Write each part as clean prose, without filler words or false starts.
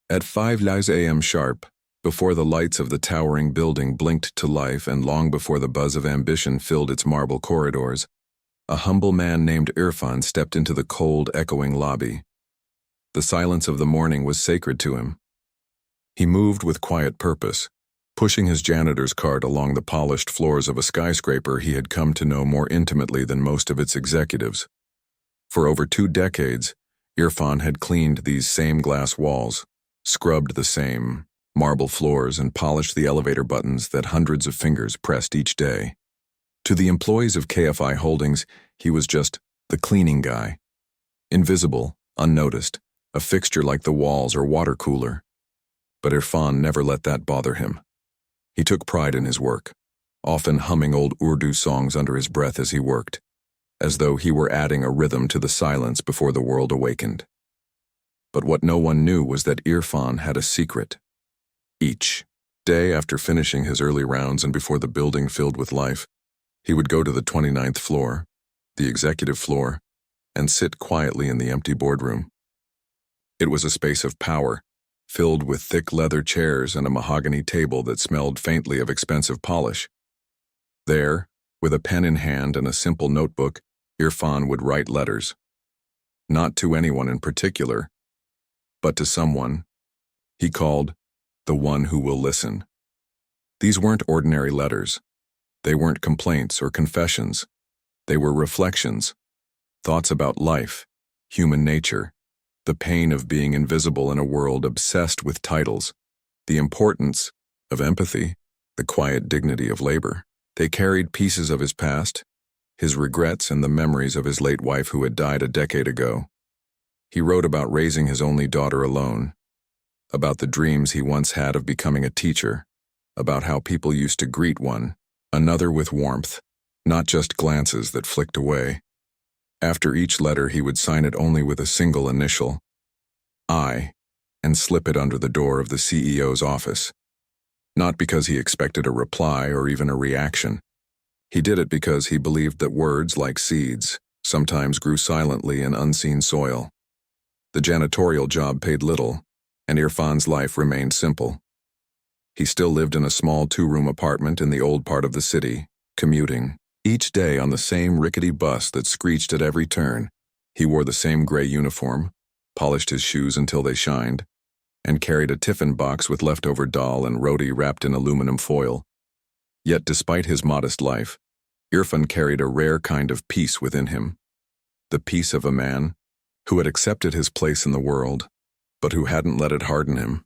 At 5 a.m. sharp, before the lights of the towering building blinked to life and long before the buzz of ambition filled its marble corridors, a humble man named Irfan stepped into the cold, echoing lobby. The silence of the morning was sacred to him. He moved with quiet purpose, pushing his janitor's cart along the polished floors of a skyscraper he had come to know more intimately than most of its executives. For over 2 decades, Irfan had cleaned these same glass walls, scrubbed the same marble floors, and polished the elevator buttons that hundreds of fingers pressed each day. To the employees of KFI Holdings, he was just the cleaning guy. Invisible, unnoticed, a fixture like the walls or water cooler. But Irfan never let that bother him. He took pride in his work, often humming old Urdu songs under his breath as he worked, as though he were adding a rhythm to the silence before the world awakened. But what no one knew was that Irfan had a secret. Each day after finishing his early rounds and before the building filled with life, he would go to the 29th floor, the executive floor, and sit quietly in the empty boardroom. It was a space of power, filled with thick leather chairs and a mahogany table that smelled faintly of expensive polish. There, with a pen in hand and a simple notebook, Irfan would write letters. Not to anyone in particular, but to someone he called the one who will listen. These weren't ordinary letters. They weren't complaints or confessions. They were reflections, thoughts about life, human nature, the pain of being invisible in a world obsessed with titles, the importance of empathy, the quiet dignity of labor. They carried pieces of his past, his regrets, and the memories of his late wife who had died a decade ago. He wrote about raising his only daughter alone, about the dreams he once had of becoming a teacher, about how people used to greet one another with warmth, not just glances that flicked away. After each letter, he would sign it only with a single initial, I, and slip it under the door of the CEO's office. Not because he expected a reply or even a reaction. He did it because he believed that words, like seeds, sometimes grew silently in unseen soil. The janitorial job paid little, and Irfan's life remained simple. He still lived in a small 2-room apartment in the old part of the city, commuting each day on the same rickety bus that screeched at every turn. He wore the same gray uniform, polished his shoes until they shined, and carried a tiffin box with leftover dal and roti wrapped in aluminum foil. Yet despite his modest life, Irfan carried a rare kind of peace within him. The peace of a man who had accepted his place in the world, but who hadn't let it harden him.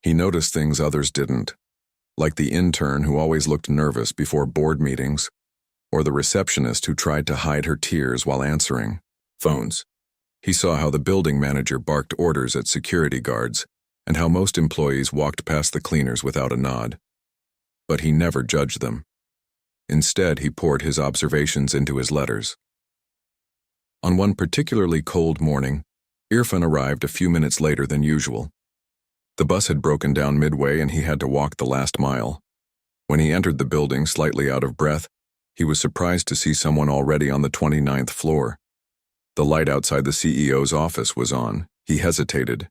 He noticed things others didn't, like the intern who always looked nervous before board meetings, or the receptionist who tried to hide her tears while answering phones. He saw how the building manager barked orders at security guards, and how most employees walked past the cleaners without a nod. But he never judged them. Instead, he poured his observations into his letters. On one particularly cold morning, Irfan arrived a few minutes later than usual. The bus had broken down midway and he had to walk the last mile. When he entered the building, slightly out of breath, he was surprised to see someone already on the 29th floor. The light outside the CEO's office was on. He hesitated.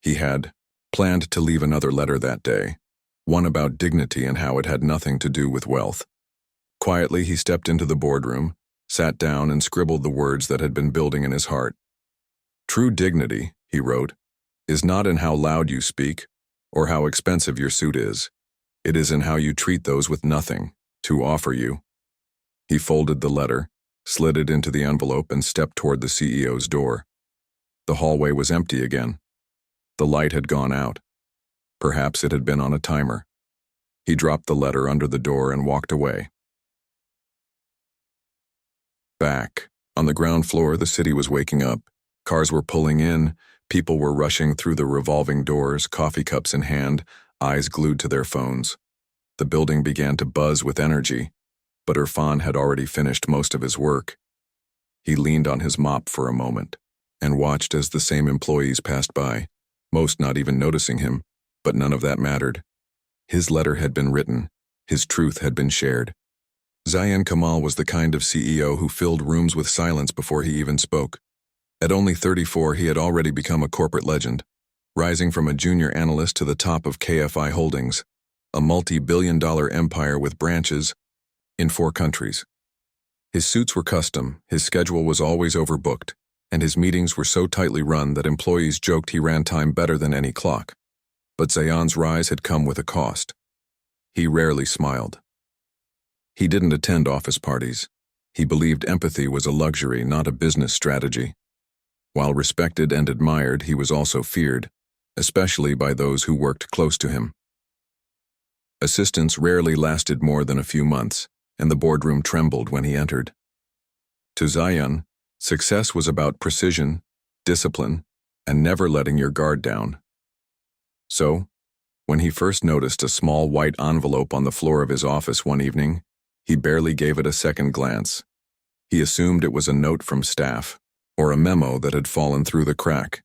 He had planned to leave another letter that day, one about dignity and how it had nothing to do with wealth. Quietly, he stepped into the boardroom, sat down, and scribbled the words that had been building in his heart. True dignity, he wrote, is not in how loud you speak or how expensive your suit is. It is in how you treat those with nothing to offer you. He folded the letter, slid it into the envelope, and stepped toward the CEO's door. The hallway was empty again. The light had gone out. Perhaps it had been on a timer. He dropped the letter under the door and walked away. Back, on the ground floor, the city was waking up. Cars were pulling in, people were rushing through the revolving doors, coffee cups in hand, eyes glued to their phones. The building began to buzz with energy, but Irfan had already finished most of his work. He leaned on his mop for a moment and watched as the same employees passed by, most not even noticing him, but none of that mattered. His letter had been written, his truth had been shared. Zayan Kamal was the kind of CEO who filled rooms with silence before he even spoke. At only 34, he had already become a corporate legend. rising from a junior analyst to the top of KFI Holdings, a multi-billion-dollar empire with branches in 4 countries. His suits were custom, his schedule was always overbooked, and his meetings were so tightly run that employees joked he ran time better than any clock. But Zayan's rise had come with a cost. He rarely smiled. He didn't attend office parties. He believed empathy was a luxury, not a business strategy. While respected and admired, he was also feared, especially by those who worked close to him. Assistance rarely lasted more than a few months, and the boardroom trembled when he entered. To Zayan, success was about precision, discipline, and never letting your guard down. So, when he first noticed a small white envelope on the floor of his office one evening, he barely gave it a second glance. He assumed it was a note from staff, or a memo that had fallen through the crack.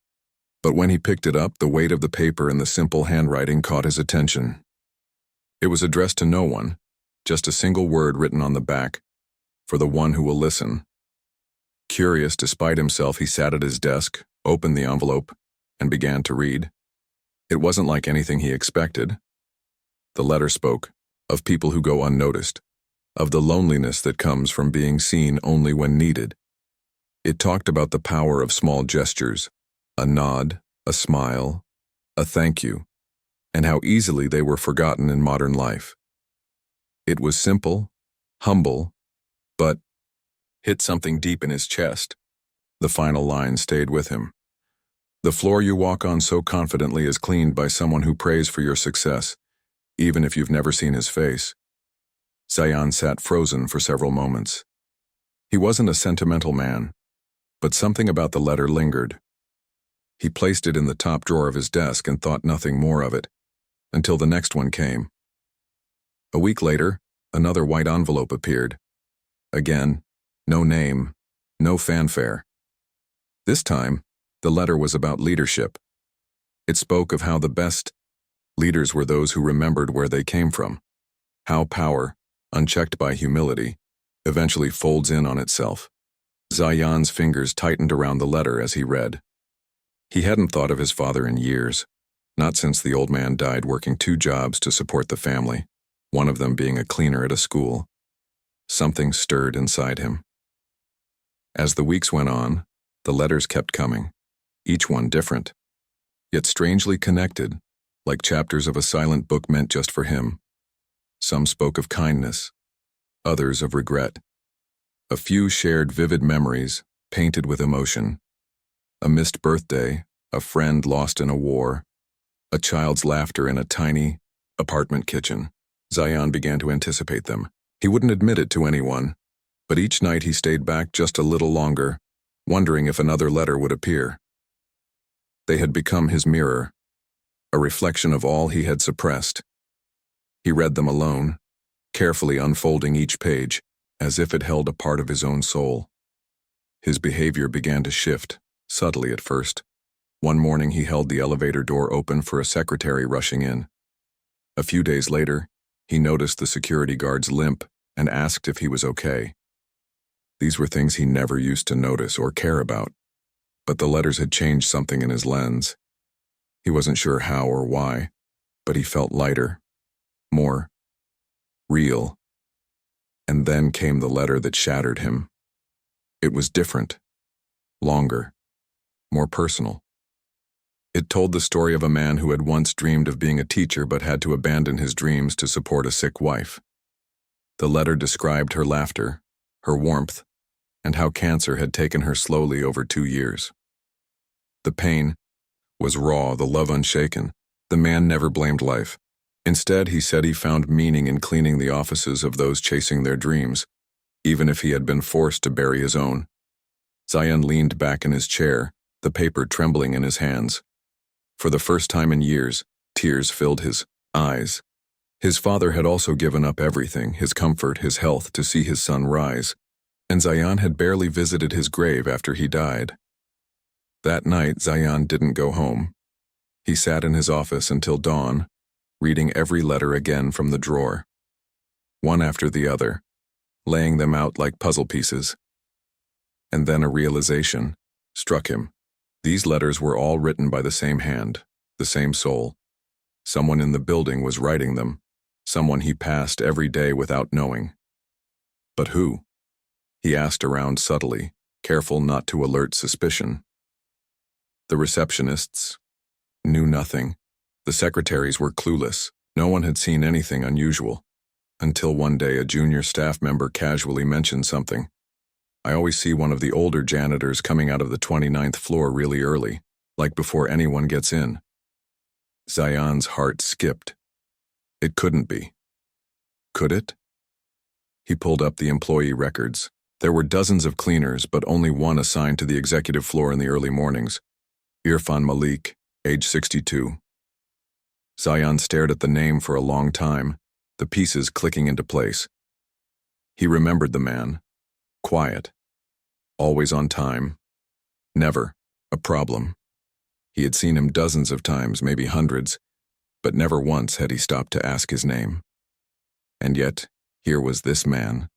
But when he picked it up, the weight of the paper and the simple handwriting caught his attention. It was addressed to no one, just a single word written on the back, "For the one who will listen." Curious despite himself, he sat at his desk, opened the envelope, and began to read. It wasn't like anything he expected. The letter spoke of people who go unnoticed, of the loneliness that comes from being seen only when needed. It talked about the power of small gestures, a nod, a smile, a thank you, and how easily they were forgotten in modern life. It was simple, humble, but hit something deep in his chest. The final line stayed with him. "The floor you walk on so confidently is cleaned by someone who prays for your success, even if you've never seen his face." Zayan sat frozen for several moments. He wasn't a sentimental man, but something about the letter lingered. He placed it in the top drawer of his desk and thought nothing more of it, until the next one came. A week later, another white envelope appeared. Again, no name, no fanfare. This time, the letter was about leadership. It spoke of how the best leaders were those who remembered where they came from, how power, unchecked by humility, eventually folds in on itself. Zayan's fingers tightened around the letter as he read. He hadn't thought of his father in years, not since the old man died working 2 jobs to support the family, one of them being a cleaner at a school. Something stirred inside him. As the weeks went on, the letters kept coming, each one different, yet strangely connected, like chapters of a silent book meant just for him. Some spoke of kindness, others of regret. A few shared vivid memories, painted with emotion. A missed birthday, a friend lost in a war, a child's laughter in a tiny apartment kitchen. Zayan began to anticipate them. He wouldn't admit it to anyone, but each night he stayed back just a little longer, wondering if another letter would appear. They had become his mirror, a reflection of all he had suppressed. He read them alone, carefully unfolding each page, as if it held a part of his own soul. His behavior began to shift, subtly at first. One morning he held the elevator door open for a secretary rushing in. A few days later, he noticed the security guard's limp and asked if he was okay. These were things he never used to notice or care about, but the letters had changed something in his lens. He wasn't sure how or why, but he felt lighter, more real. And then came the letter that shattered him. It was different, longer, more personal. It told the story of a man who had once dreamed of being a teacher but had to abandon his dreams to support a sick wife. The letter described her laughter, her warmth, and how cancer had taken her slowly over 2 years. The pain was raw, the love unshaken. The man never blamed life. Instead, he said he found meaning in cleaning the offices of those chasing their dreams, even if he had been forced to bury his own. Zayan leaned back in his chair, the paper trembling in his hands. For the first time in years, tears filled his eyes. His father had also given up everything, his comfort, his health, to see his son rise, and Zayan had barely visited his grave after he died. That night, Zayan didn't go home. He sat in his office until dawn, reading every letter again from the drawer, one after the other, laying them out like puzzle pieces. And then a realization struck him. These letters were all written by the same hand, The same soul. Someone in the building was writing them, someone he passed every day without knowing. But who? He asked around subtly, careful not to alert suspicion. The receptionists knew nothing. The secretaries were clueless. No one had seen anything unusual. Until one day a junior staff member casually mentioned something. I always see one of the older janitors coming out of the 29th floor really early, like before anyone gets in. Zayan's heart skipped. It couldn't be. Could it? He pulled up the employee records. There were dozens of cleaners, but only one assigned to the executive floor in the early mornings. Irfan Malik, age 62. Zayan stared at the name for a long time, the pieces clicking into place. He remembered the man. Quiet. Always on time. Never a problem. He had seen him dozens of times, maybe hundreds, but never once had he stopped to ask his name. And yet, here was this man,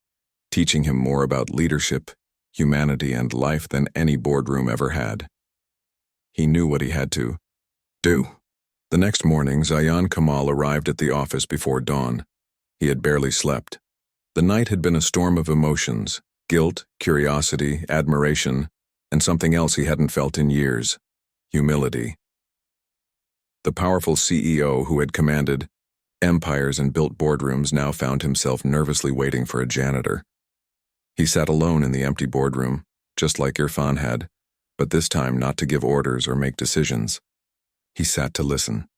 teaching him more about leadership, humanity, and life than any boardroom ever had. He knew what he had to do. The next morning, Zayan Kamal arrived at the office before dawn. He had barely slept. The night had been a storm of emotions, guilt, curiosity, admiration, and something else he hadn't felt in years, humility. The powerful CEO who had commanded empires and built boardrooms now found himself nervously waiting for a janitor. He sat alone in the empty boardroom, just like Irfan had, but this time not to give orders or make decisions. He sat to listen.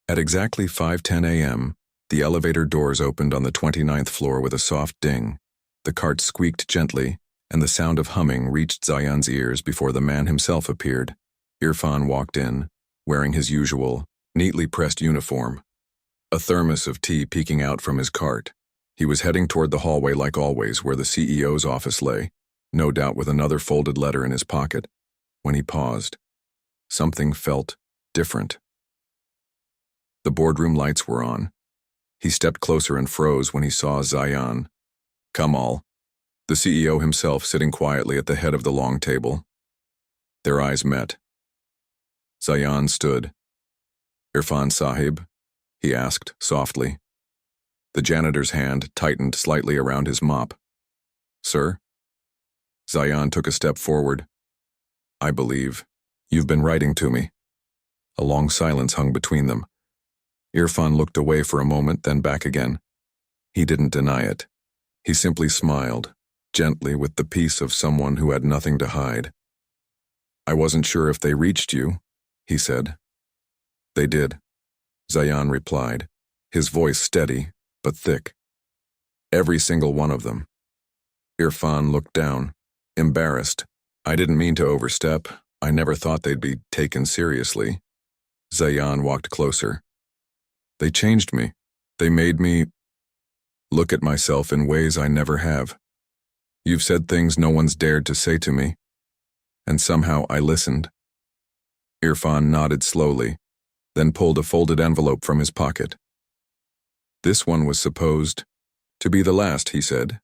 At exactly 5:10 a.m., the elevator doors opened on the 29th floor with a soft ding. The cart squeaked gently, and the sound of humming reached Zayan's ears before the man himself appeared. Irfan walked in, wearing his usual, neatly pressed uniform, a thermos of tea peeking out from his cart. He was heading toward the hallway like always, where the CEO's office lay, no doubt with another folded letter in his pocket. When he paused, something felt different. The boardroom lights were on. He stepped closer and froze when he saw Zayan Kamal, the CEO himself, sitting quietly at the head of the long table. Their eyes met. Zayan stood. "Irfan Sahib?" he asked softly. The janitor's hand tightened slightly around his mop. "Sir?" Zayan took a step forward. "I believe you've been writing to me." A long silence hung between them. Irfan looked away for a moment, then back again. He didn't deny it. He simply smiled, gently, with the peace of someone who had nothing to hide. "I wasn't sure if they reached you," he said. "They did," Zayan replied, his voice steady but thick. "Every single one of them." Irfan looked down, embarrassed. "I didn't mean to overstep. I never thought they'd be taken seriously." Zayan walked closer. "They changed me. They made me look at myself in ways I never have. You've said things no one's dared to say to me, and somehow I listened." Irfan nodded slowly, then pulled a folded envelope from his pocket. "This one was supposed to be the last," he said.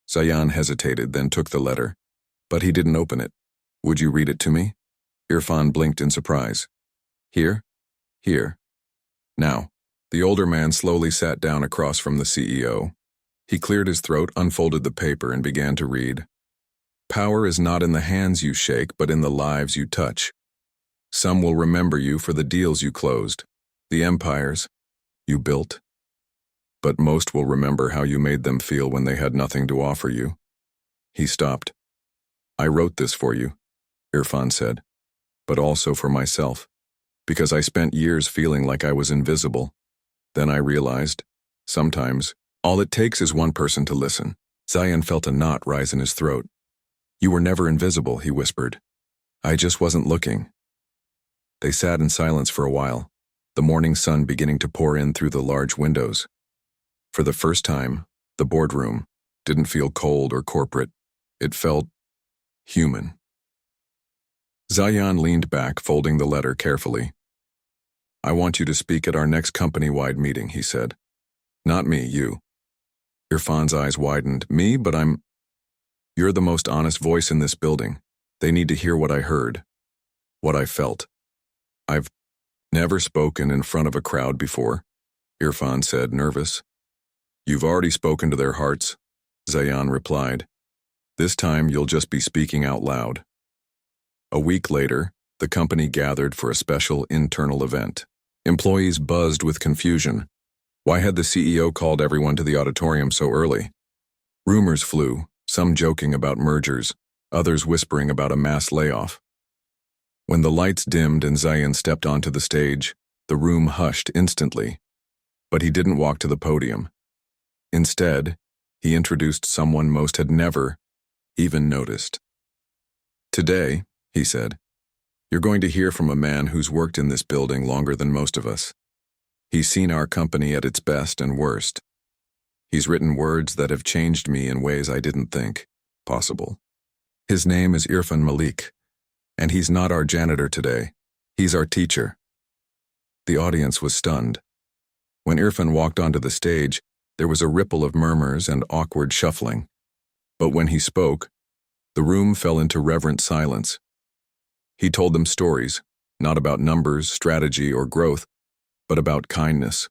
Zayan hesitated, then took the letter, but he didn't open it. "Would you read it to me?" Irfan blinked in surprise. "Here? Here. Now." The older man slowly sat down across from the CEO. He cleared his throat, unfolded the paper, and began to read. "Power is not in the hands you shake, but in the lives you touch. Some will remember you for the deals you closed, the empires you built. But most will remember how you made them feel when they had nothing to offer you." He stopped. "I wrote this for you," Irfan said, "but also for myself, because I spent years feeling like I was invisible. Then I realized, sometimes, all it takes is one person to listen." Zayan felt a knot rise in his throat. "You were never invisible," he whispered. "I just wasn't looking." They sat in silence for a while, the morning sun beginning to pour in through the large windows. For the first time, the boardroom didn't feel cold or corporate. It felt human. Zayan leaned back, folding the letter carefully. "I want you to speak at our next company-wide meeting," he said. "Not me, you." Irfan's eyes widened. "Me? But You're the most honest voice in this building. They need to hear what I heard, what I felt. I've Never spoken in front of a crowd before, Irfan said, nervous. You've already spoken to their hearts, Zayan replied. This time you'll just be speaking out loud. A week later, the company gathered for a special internal event. Employees buzzed with confusion. Why had the CEO called everyone to the auditorium so early? Rumors flew, some joking about mergers, others whispering about a mass layoff. When the lights dimmed and Zayan stepped onto the stage, the room hushed instantly. But he didn't walk to the podium. Instead, he introduced someone most had never even noticed. Today, he said, you're going to hear from a man who's worked in this building longer than most of us. He's seen our company at its best and worst. He's written words that have changed me in ways I didn't think possible. His name is Irfan Malik, and he's not our janitor today. He's our teacher. The audience was stunned. When Irfan walked onto the stage, there was a ripple of murmurs and awkward shuffling. But when he spoke, the room fell into reverent silence. He told them stories, not about numbers, strategy, or growth, but about kindness.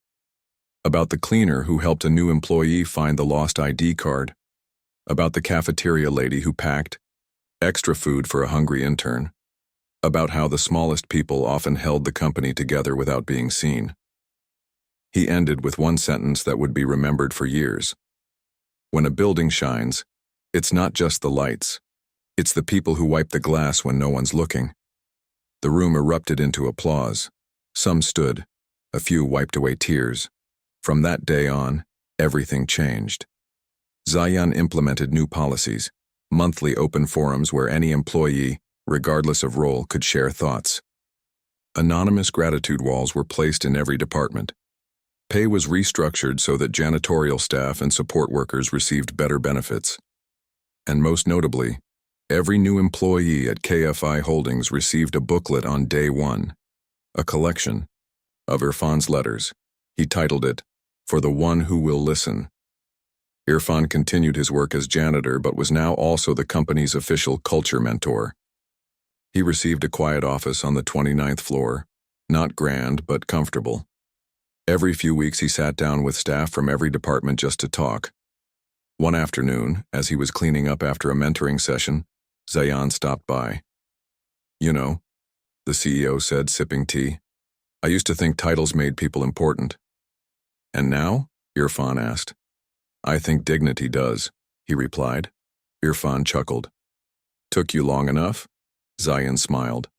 About the cleaner who helped a new employee find the lost ID card. About the cafeteria lady who packed extra food for a hungry intern. About how the smallest people often held the company together without being seen. He ended with one sentence that would be remembered for years. When a building shines, it's not just the lights. It's the people who wipe the glass when no one's looking. The room erupted into applause. Some stood. A few wiped away tears. From that day on, everything changed. Zayan implemented new policies, monthly open forums where any employee, regardless of role, could share thoughts. Anonymous gratitude walls were placed in every department. Pay was restructured so that janitorial staff and support workers received better benefits. And most notably, every new employee at KFI Holdings received a booklet on day one, a collection of Irfan's letters. He titled it, For the One Who Will Listen. Irfan continued his work as janitor but was now also the company's official culture mentor. He received a quiet office on the 29th floor, not grand but comfortable. Every few weeks he sat down with staff from every department just to talk. One afternoon, as he was cleaning up after a mentoring session, Zayan stopped by. You know, the CEO said, sipping tea, I used to think titles made people important. And now? Irfan asked. I think dignity does, he replied. Irfan chuckled. Took you long enough? Zayan smiled.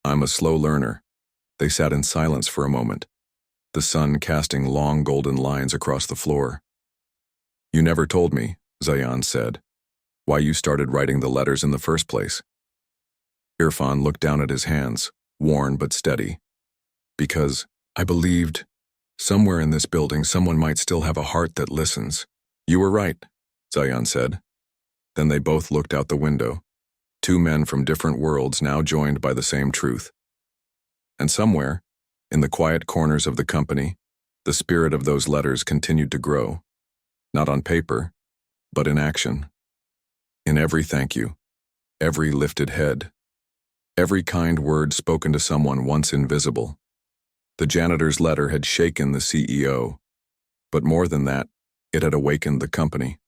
I'm a slow learner. They sat in silence for a moment, the sun casting long golden lines across the floor. You never told me, Zayan said, why you started writing the letters in the first place. Irfan looked down at his hands, worn but steady. Because I believed somewhere in this building someone might still have a heart that listens. You were right, Zayan said. Then they both looked out the window, two men from different worlds now joined by the same truth. And somewhere, in the quiet corners of the company, the spirit of those letters continued to grow, not on paper, but in action. In every thank you, every lifted head, every kind word spoken to someone once invisible. The janitor's letter had shaken the CEO, but more than that, it had awakened the company.